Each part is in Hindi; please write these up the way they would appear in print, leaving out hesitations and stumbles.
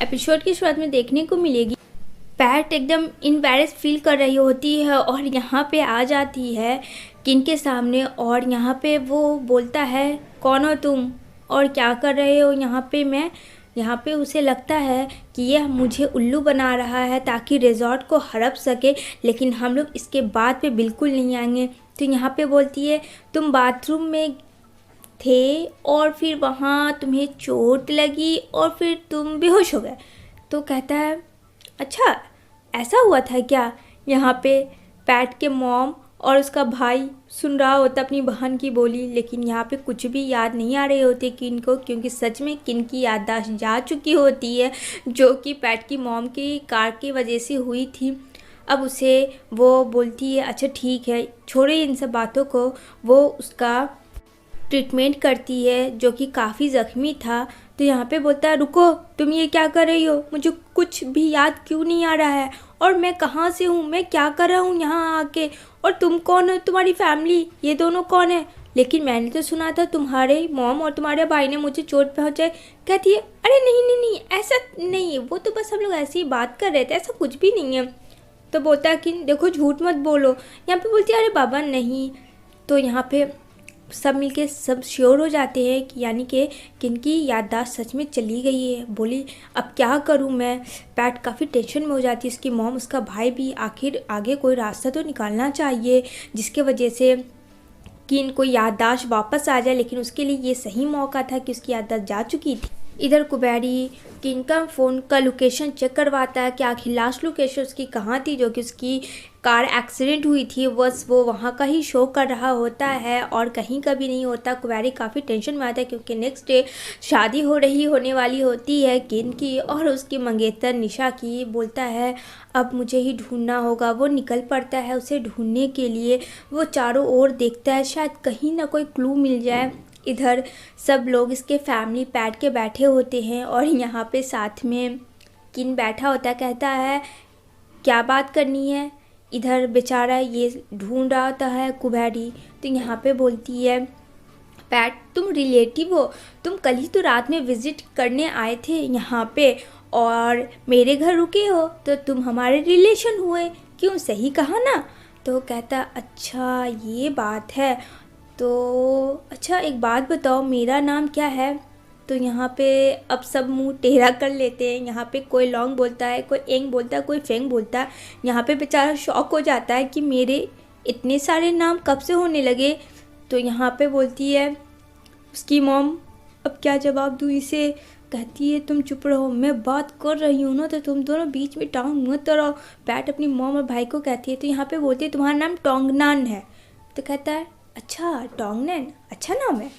एपिसोड की शुरुआत में देखने को मिलेगी। पैट एकदम इम्बैरेस फील कर रही होती है और यहाँ पे आ जाती है किन के सामने और यहाँ पे वो बोलता है कौन हो तुम और क्या कर रहे हो यहाँ पे। यहाँ पे उसे लगता है कि यह मुझे उल्लू बना रहा है ताकि रिजॉर्ट को हड़प सके, लेकिन हम लोग इसके बाद पे बिल्कुल नहीं आएंगे। तो यहाँ पे बोलती है तुम बाथरूम में थे और फिर वहाँ तुम्हें चोट लगी और फिर तुम बेहोश हो गए। तो कहता है अच्छा ऐसा हुआ था क्या। यहाँ पे पैट के मॉम और उसका भाई सुन रहा होता अपनी बहन की बोली, लेकिन यहाँ पे कुछ भी याद नहीं आ रहे होते किन को, क्योंकि सच में किन की याददाश्त जा चुकी होती है, जो कि पैट की मॉम की कार की वजह से हुई थी। अब उसे वो बोलती है अच्छा ठीक है छोड़े इन सब बातों को। वो उसका ट्रीटमेंट करती है जो कि काफ़ी ज़ख्मी था। तो यहाँ पे बोलता है रुको तुम ये क्या कर रही हो, मुझे कुछ भी याद क्यों नहीं आ रहा है और मैं कहाँ से हूँ, मैं क्या कर रहा हूँ यहाँ आके, और तुम कौन हो, तुम्हारी फैमिली ये दोनों कौन है। लेकिन मैंने तो सुना था तुम्हारे मॉम और तुम्हारे भाई ने मुझे चोट पहुँचाई। कहती है अरे नहीं नहीं नहीं ऐसा नहीं है, वो तो बस हम लोग ऐसे ही बात कर रहे थे, ऐसा कुछ भी नहीं है। तो बोलता है कि देखो झूठ मत बोलो। यहाँ पे बोलती है अरे बाबा नहीं। तो यहाँ पे सब मिलके सब श्योर हो जाते हैं कि यानी कि किनकी याददाश्त सच में चली गई है। बोली अब क्या करूं मैं। पैट काफ़ी टेंशन में हो जाती है, उसकी मॉम उसका भाई भी। आखिर आगे कोई रास्ता तो निकालना चाहिए जिसके वजह से किन को याददाश्त वापस आ जाए, लेकिन उसके लिए ये सही मौका था कि उसकी याददाश्त जा चुकी थी। इधर कुबेरी किन का फ़ोन का लोकेशन चेक करवाता है कि आखिर लास्ट लोकेशन उसकी कहाँ थी, जो कि उसकी कार एक्सीडेंट हुई थी बस वो वहाँ का ही शो कर रहा होता है और कहीं का भी नहीं होता। कुबेरी काफ़ी टेंशन में आता है क्योंकि नेक्स्ट डे शादी होने वाली होती है किन की और उसकी मंगेतर निशा की। बोलता है अब मुझे ही ढूंढना होगा। वो निकल पड़ता है उसे ढूंढने के लिए। वो चारों ओर देखता है शायद कहीं ना कोई क्लू मिल जाए। इधर सब लोग इसके फैमिली पैट के बैठे होते हैं और यहाँ पे साथ में किन बैठा होता है। कहता है क्या बात करनी है। इधर बेचारा ये ढूंढ रहा होता है कुबेरी। तो यहाँ पे बोलती है पैट तुम रिलेटिव हो, तुम कल ही तो रात में विज़िट करने आए थे यहाँ पे और मेरे घर रुके हो, तो तुम हमारे रिलेशन हुए। क्यों सही कहा ना। तो कहता अच्छा ये बात है। तो अच्छा एक बात बताओ मेरा नाम क्या है। तो यहाँ पे अब सब मुंह टेढ़ा कर लेते हैं। यहाँ पे कोई लॉन्ग बोलता है, कोई एंग बोलता है, कोई फेंग बोलता है। यहाँ पे बेचारा शॉक हो जाता है कि मेरे इतने सारे नाम कब से होने लगे। तो यहाँ पे बोलती है उसकी मॉम अब क्या जवाब दूँ इसे। कहती है तुम चुप रहो, मैं बात कर रही हूँ ना, तो तुम दोनों बीच में टांग मत अड़ाओ। पैट अपनी मॉम और भाई को कहती है। तो यहाँ पे बोलती है तुम्हारा नाम टोंगनान है। तो कहता है अच्छा टोंगनान अच्छा नाम है,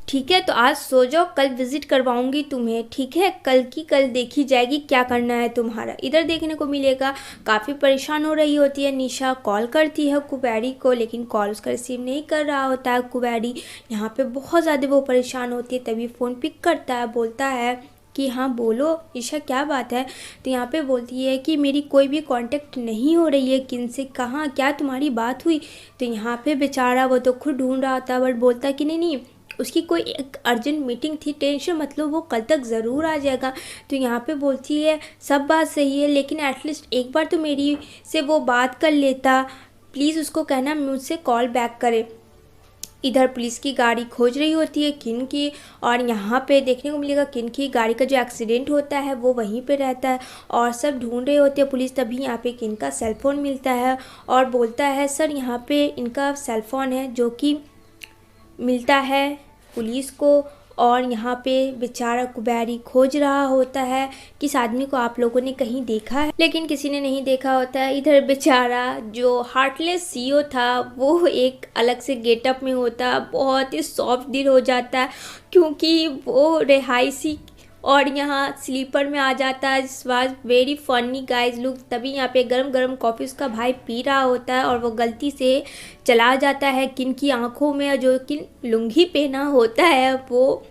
ठीक है तो आज सो जाओ, कल विज़िट करवाऊंगी तुम्हें, ठीक है कल की कल देखी जाएगी क्या करना है तुम्हारा। इधर देखने को मिलेगा काफ़ी परेशान हो रही होती है निशा। कॉल करती है कुबेरी को लेकिन कॉल उसका रिसीव नहीं कर रहा होता है कुबेरी। यहाँ पे बहुत ज़्यादा वो परेशान होती है। तभी फ़ोन पिक करता है, बोलता है कि हाँ बोलो ईशा क्या बात है। तो यहाँ पे बोलती है कि मेरी कोई भी कांटेक्ट नहीं हो रही है किन से, कहाँ क्या तुम्हारी बात हुई। तो यहाँ पे बेचारा वो तो खुद ढूंढ रहा था बट बोलता है कि नहीं उसकी कोई एक अर्जेंट मीटिंग थी, टेंशन मतलब वो कल तक ज़रूर आ जाएगा। तो यहाँ पे बोलती है सब बात सही है लेकिन एटलीस्ट एक बार तो मेरी से वो बात कर लेता, प्लीज़ उसको कहना मुझसे कॉल बैक करे। इधर पुलिस की गाड़ी खोज रही होती है किन की और यहाँ पे देखने को मिलेगा किन की गाड़ी का जो एक्सीडेंट होता है वो वहीं पे रहता है और सब ढूंढ रहे होते हैं पुलिस। तभी यहाँ पे किन का सेलफ़ोन मिलता है और बोलता है सर यहाँ पे इनका सेलफ़ोन है, जो कि मिलता है पुलिस को। और यहाँ पे बेचारा कुबेरी खोज रहा होता है कि इस आदमी को आप लोगों ने कहीं देखा है, लेकिन किसी ने नहीं देखा होता है। इधर बेचारा जो हार्टलेस सीईओ था वो एक अलग से गेटअप में होता, बहुत ही सॉफ्ट दिल हो जाता है क्योंकि वो रिहायशी और यहाँ स्लीपर में आ जाता है। Was very funny guys look. तभी यहाँ पे गरम गरम कॉफ़ी उसका भाई पी रहा होता है और वो गलती से चला जाता है किन की आंखों में, जो कि लुंगी पहना होता है वो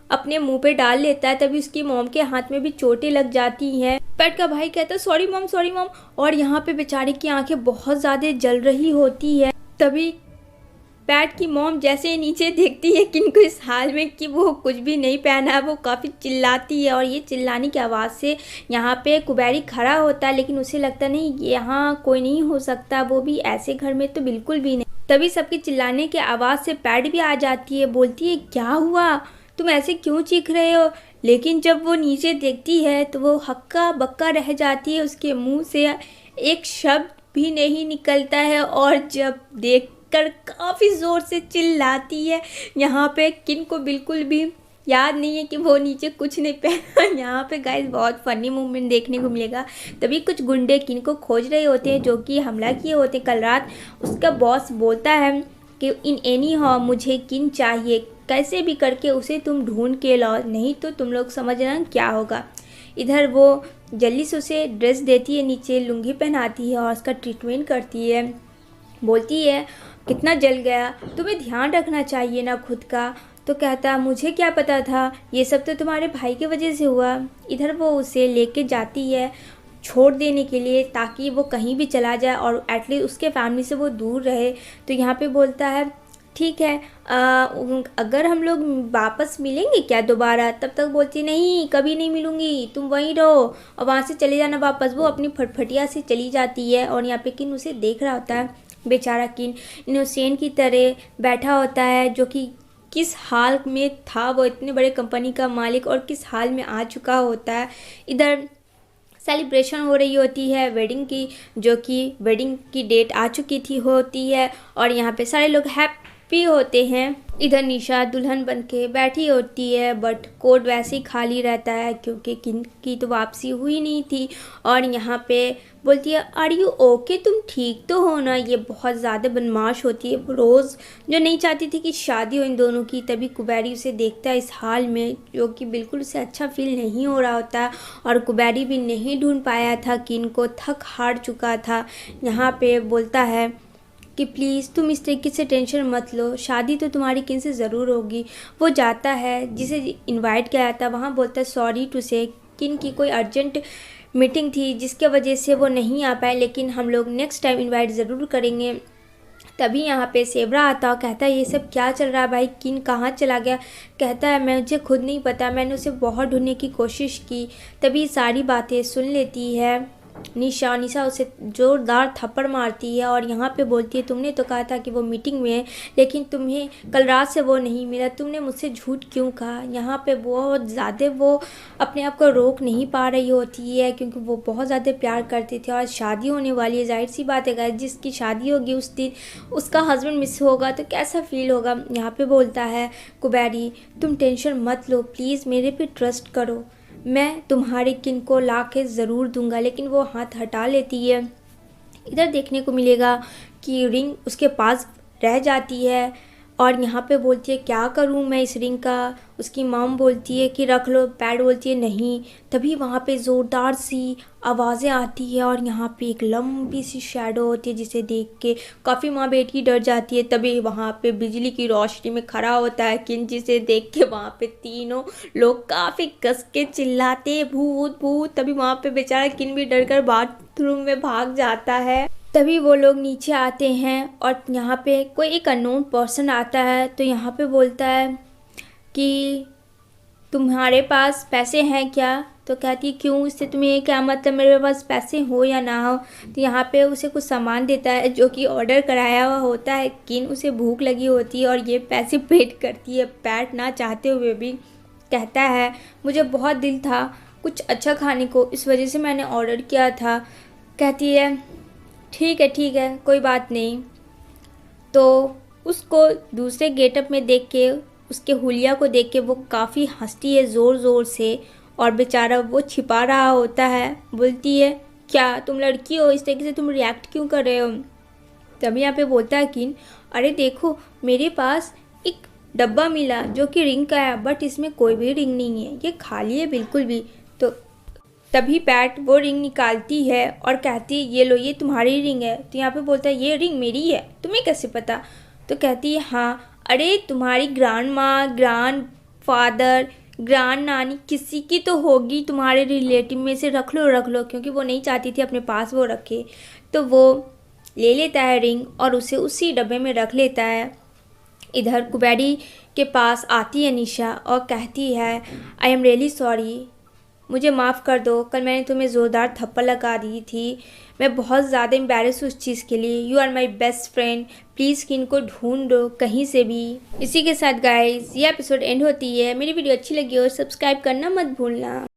अपने मुंह पे डाल लेता है। तभी उसकी मॉम के हाथ में भी चोटें लग जाती हैं। पैट का भाई कहता है सॉरी मॉम। और यहाँ पे बेचारे की आंखें बहुत ज़्यादा जल रही होती है। तभी पैट की मॉम जैसे ही नीचे देखती है किन को इस हाल में कि वो कुछ भी नहीं पहना है, वो काफ़ी चिल्लाती है और ये चिल्लाने की आवाज़ से यहाँ पे कुबेरी खड़ा होता है, लेकिन उसे लगता नहीं यहाँ कोई नहीं हो सकता, वो भी ऐसे घर में तो बिल्कुल भी नहीं। तभी सबके चिल्लाने की आवाज़ से पैट भी आ जाती है, बोलती है क्या हुआ, तुम ऐसे क्यों चीख रहे हो। लेकिन जब वो नीचे देखती है तो वो हक्का बक्का रह जाती है, उसके मुंह से एक शब्द भी नहीं निकलता है और जब देखकर काफ़ी ज़ोर से चिल्लाती है। यहाँ पे किन को बिल्कुल भी याद नहीं है कि वो नीचे कुछ नहीं पहना। यहाँ पे गाइस बहुत फ़नी मूवमेंट देखने को मिलेगा। तभी कुछ गुंडे किन को खोज रहे होते हैं जो कि हमला किए होते हैं कल रात। उसका बॉस बोलता है कि इन एनी हाउ मुझे किन चाहिए, कैसे भी करके उसे तुम ढूंढ के लाओ, नहीं तो तुम लोग समझना क्या होगा। इधर वो जल्दी से उसे ड्रेस देती है, नीचे लुंगी पहनाती है और उसका ट्रीटमेंट करती है। बोलती है कितना जल गया, तुम्हें ध्यान रखना चाहिए ना खुद का। तो कहता मुझे क्या पता था, ये सब तो तुम्हारे भाई की वजह से हुआ। इधर वो उसे लेके जाती है छोड़ देने के लिए ताकि वो कहीं भी चला जाए और एटलीस्ट उसके फैमिली से वो दूर रहे। तो यहाँ पे बोलता है ठीक है, अगर हम लोग वापस मिलेंगे क्या दोबारा। तब तक बोलती नहीं कभी नहीं मिलूंगी, तुम वहीं रहो और वहाँ से चले जाना वापस। वो अपनी फटफटिया से चली जाती है और यहाँ पे किन उसे देख रहा होता है। बेचारा किन इनोसेंट की तरह बैठा होता है, जो कि किस हाल में था, वो इतने बड़े कंपनी का मालिक और किस हाल में आ चुका होता है। इधर सेलिब्रेशन हो रही होती है वेडिंग की, जो कि वेडिंग की डेट आ चुकी थी होती है और यहाँ पे सारे लोग हैप्पी होते हैं। इधर निशा दुल्हन बन के बैठी होती है, बट कोर्ट वैसे ही खाली रहता है क्योंकि किन की तो वापसी हुई नहीं थी। और यहाँ पे बोलती है आर यू ओके, तुम ठीक तो हो ना। ये बहुत ज़्यादा बदमाश होती है, रोज़ जो नहीं चाहती थी कि शादी हो इन दोनों की। तभी कुबेरी उसे देखता है इस हाल में, जो कि बिल्कुल उसे अच्छा फील नहीं हो रहा होता और कुबेरी भी नहीं ढूंढ पाया था किन को, थक हार चुका था। यहाँ पे बोलता है कि प्लीज़ तुम इस तरीके से टेंशन मत लो, शादी तो तुम्हारी किन से ज़रूर होगी। वो जाता है जिसे इनवाइट किया था, वहाँ बोलता है सॉरी टू से किन की कोई अर्जेंट मीटिंग थी जिसके वजह से वो नहीं आ पाए, लेकिन हम लोग नेक्स्ट टाइम इनवाइट ज़रूर करेंगे। तभी यहाँ पे सेवरा आता और कहता है ये सब क्या चल रहा है भाई, किन कहाँ चला गया। कहता है मुझे खुद नहीं पता, मैंने उसे बहुत ढूंढने की कोशिश की। तभी सारी बातें सुन लेती है निशा उसे ज़ोरदार थप्पड़ मारती है और यहाँ पे बोलती है तुमने तो कहा था कि वो मीटिंग में है, लेकिन तुम्हें कल रात से वो नहीं मिला, तुमने मुझसे झूठ क्यों कहा। यहाँ पे बहुत ज़्यादा वो अपने आप को रोक नहीं पा रही होती है क्योंकि वो बहुत ज़्यादा प्यार करते थे और शादी होने वाली है। जाहिर सी बात है जिसकी शादी होगी उस दिन उसका हस्बैंड मिस होगा तो कैसा फील होगा। यहाँ पे बोलता है कुबेरी तुम टेंशन मत लो, प्लीज़ मेरे पे ट्रस्ट करो, मैं तुम्हारे किन को ला के ज़रूर दूंगा। लेकिन वो हाथ हटा लेती है। इधर देखने को मिलेगा कि रिंग उसके पास रह जाती है और यहाँ पे बोलती है क्या करूँ मैं इस रिंग का। उसकी मॉम बोलती है कि रख लो, पैड बोलती है नहीं। तभी वहाँ पे ज़ोरदार सी आवाज़ें आती है और यहाँ पे एक लंबी सी शैडो होती है जिसे देख के काफ़ी माँ बेटी डर जाती है। तभी वहाँ पे बिजली की रोशनी में खड़ा होता है किन, जिसे देख के वहाँ पे तीनों लोग काफ़ी कस के चिल्लाते भूत भूत। तभी वहाँ पे बेचारा किन भी डर कर बाथरूम में भाग जाता है। तभी वो लोग नीचे आते हैं और यहाँ पे कोई एक अननोन पर्सन आता है। तो यहाँ पे बोलता है कि तुम्हारे पास पैसे हैं क्या। तो कहती है क्यों, इससे तुम्हें क्या मतलब, मेरे पास पैसे हो या ना हो। तो यहाँ पे उसे कुछ सामान देता है जो कि ऑर्डर कराया हुआ होता है किन। उसे भूख लगी होती है और ये पैसे पेड करती है, पैट ना चाहते हुए भी। कहता है मुझे बहुत दिल था कुछ अच्छा खाने को, इस वजह से मैंने ऑर्डर किया था। कहती है ठीक है कोई बात नहीं। तो उसको दूसरे गेटअप में देख के, उसके हुलिया को देख के वो काफ़ी हंसती है ज़ोर ज़ोर से और बेचारा वो छिपा रहा होता है। बोलती है क्या तुम लड़की हो, इस तरीके से तुम रिएक्ट क्यों कर रहे हो। तभी यहाँ पे बोलता है किन अरे देखो मेरे पास एक डब्बा मिला जो कि रिंग का है, बट इसमें कोई भी रिंग नहीं है, ये खाली है बिल्कुल भी। तो तभी पैट वो रिंग निकालती है और कहती है ये लो ये तुम्हारी रिंग है। तो यहाँ पे बोलता है ये रिंग मेरी है, तुम्हें कैसे पता। तो कहती है हाँ अरे तुम्हारी ग्रैंड माँ, ग्रैंड फादर, ग्रैंड नानी किसी की तो होगी तुम्हारे रिलेटिव में से, रख लो। क्योंकि वो नहीं चाहती थी अपने पास वो रखे। तो वो ले लेता है रिंग और उसे उसी डब्बे में रख लेता है। इधर कुबेरी के पास आती है निशा और कहती है आई एम रियली सॉरी, मुझे माफ़ कर दो, कल मैंने तुम्हें ज़ोरदार थप्पड़ लगा दी थी, मैं बहुत ज़्यादा एम्बेरस उस चीज़ के लिए। You are my best friend, please किन को ढूंढो कहीं से भी। इसी के साथ गाइस ये एपिसोड एंड होती है। मेरी वीडियो अच्छी लगी हो सब्सक्राइब करना मत भूलना।